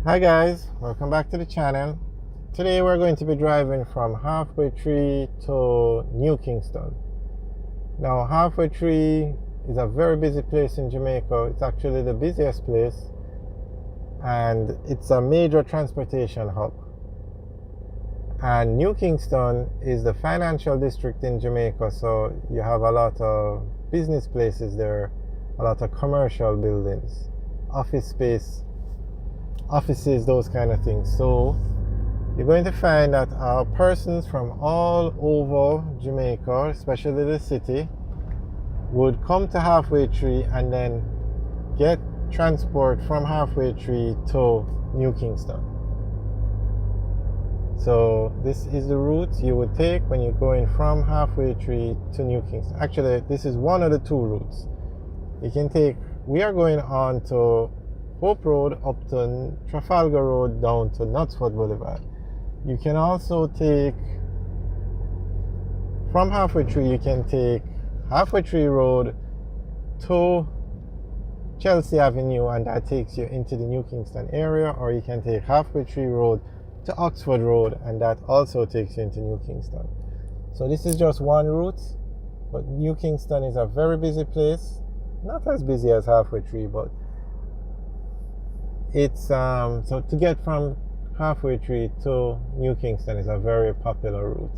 Hi guys, welcome back to the channel. Today we're going to be driving from Halfway Tree to New Kingston. Now Halfway Tree is a very busy place in Jamaica. It's actually the busiest place and it's a major transportation hub. And New Kingston is the financial district in Jamaica, so you have a lot of business places there, a lot of commercial buildings, office space, offices, those kind of things. So you're going to find that persons from all over Jamaica, especially the city, would come to Halfway Tree and then get transport from Halfway Tree to New Kingston. So this is the route you would take when you're going from Halfway Tree to New Kingston. Actually, this is one of the two routes. We are going on to Hope Road up to Trafalgar Road down to Knutsford Boulevard. You can also take, from Halfway Tree, you can take Halfway Tree Road to Chelsea Avenue and that takes you into the New Kingston area, or you can take Halfway Tree Road to Oxford Road and that also takes you into New Kingston. So this is just one route, but New Kingston is a very busy place. Not as busy as Halfway Tree, but it's so to get from Halfway Tree to New Kingston is a very popular route.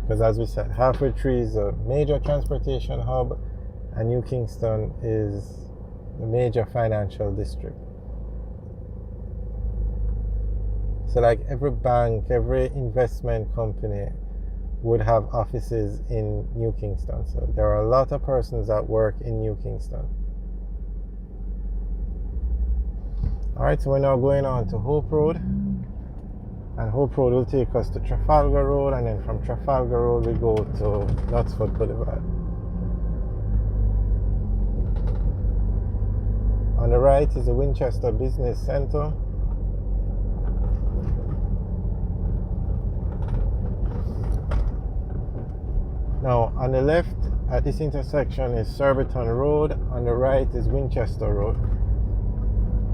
Because as we said, Halfway Tree is a major transportation hub and New Kingston is the major financial district. So like every bank, every investment company would have offices in New Kingston. So there are a lot of persons that work in New Kingston. Alright, so we're now going on to Hope Road. And Hope Road will take us to Trafalgar Road, and then from Trafalgar Road we go to Knutsford Boulevard. On the right is the Winchester Business Center. Now on the left at this intersection is Surbiton Road, on the right is Winchester Road.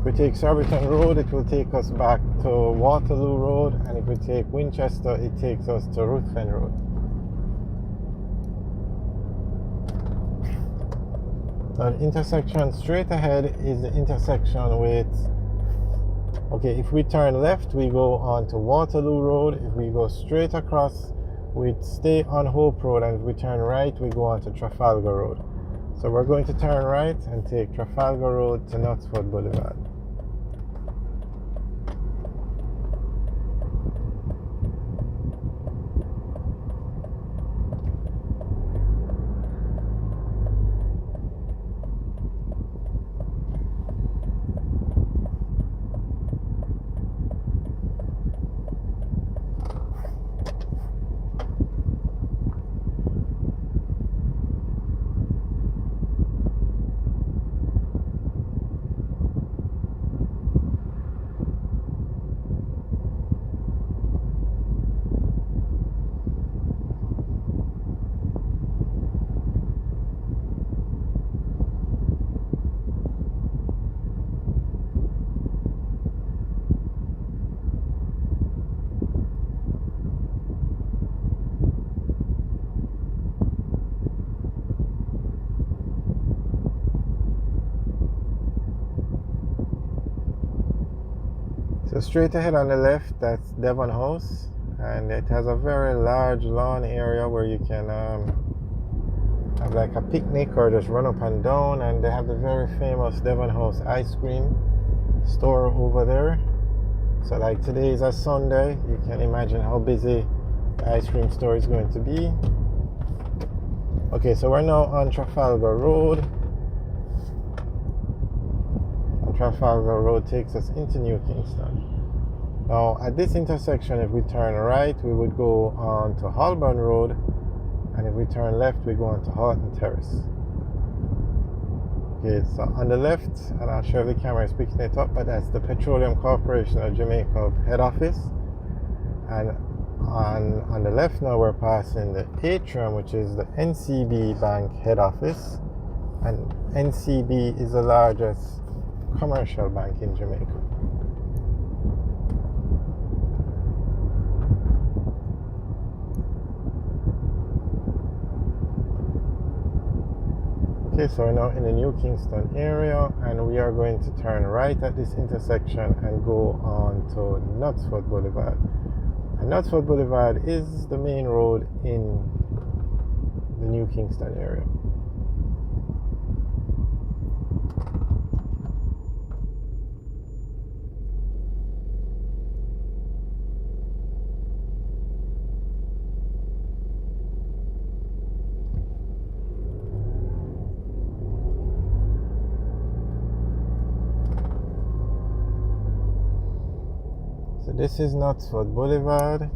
If we take Surbiton Road, it will take us back to Waterloo Road, and if we take Winchester, it takes us to Ruthven Road. Now the intersection straight ahead is the intersection with, okay, if we turn left, we go on to Waterloo Road. If we go straight across, we stay on Hope Road, and if we turn right, we go on to Trafalgar Road. So we're going to turn right and take Trafalgar Road to Knutsford Boulevard. So straight ahead on the left, that's Devon House, and it has a very large lawn area where you can have like a picnic or just run up and down, and they have the very famous Devon House ice cream store over there. So like today is a Sunday, you can imagine how busy the ice cream store is going to be. Okay, so we're now on Trafalgar Road. Trafalgar Road takes us into New Kingston. Now at this intersection, if we turn right, we would go on to Holborn Road, and if we turn left, we go on to Horton Terrace. Okay, so on the left, I'm not sure if the camera is picking it up, but that's the Petroleum Corporation of Jamaica head office. And on the left now we're passing the atrium, which is the NCB Bank head office. and NCB is the largest commercial bank in Jamaica. Okay, so we're now in the New Kingston area, and we are going to turn right at this intersection and go on to Knutsford Boulevard. And Knutsford Boulevard is the main road in the New Kingston area. So this is Knutsford Boulevard.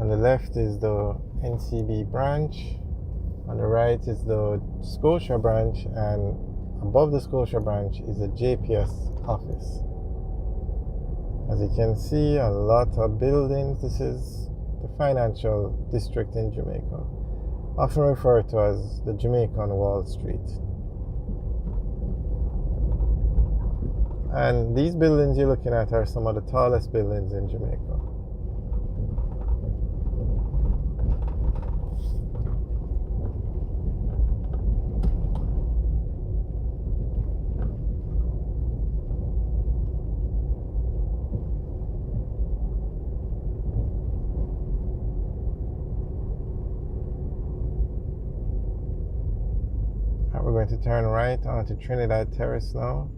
On the left is the NCB branch. On the right is the Scotia branch, and above the Scotia branch is the JPS office. As you can see, a lot of buildings. This is the financial district in Jamaica, often referred to as the Jamaican Wall Street. And these buildings you're looking at are some of the tallest buildings in Jamaica. We're going to turn right onto Trinidad Terrace now.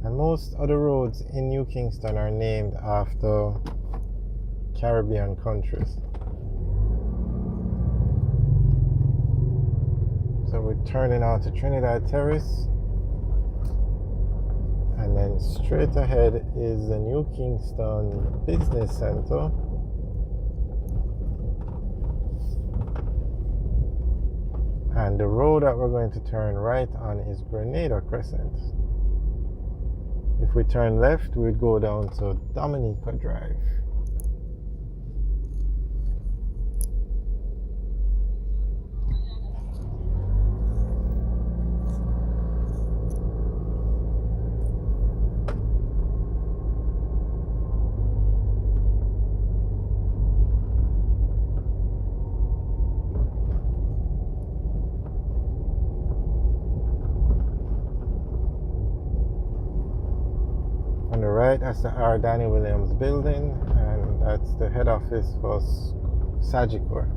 And most of the roads in New Kingston are named after Caribbean countries. So we're turning onto Trinidad Terrace. And then straight ahead is the New Kingston Business Center. And the road that we're going to turn right on is Grenada Crescent. If we turn left, we'd go down to Dominica Drive. On the right, that's the R. Danny Williams building, and that's the head office for Sagicor.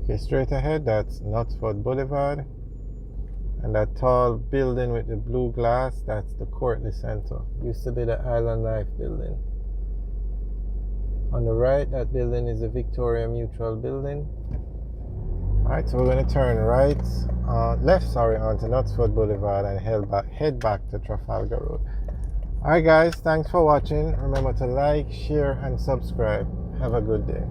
Okay, straight ahead, that's Knutsford Boulevard. And that tall building with the blue glass, that's the Courtly Center. Used to be the Island Life building. On the right, that building is the Victoria Mutual building. Alright, so we're going to turn left onto Knutsford Boulevard and head back to Trafalgar Road. Alright guys, thanks for watching. Remember to like, share and subscribe. Have a good day.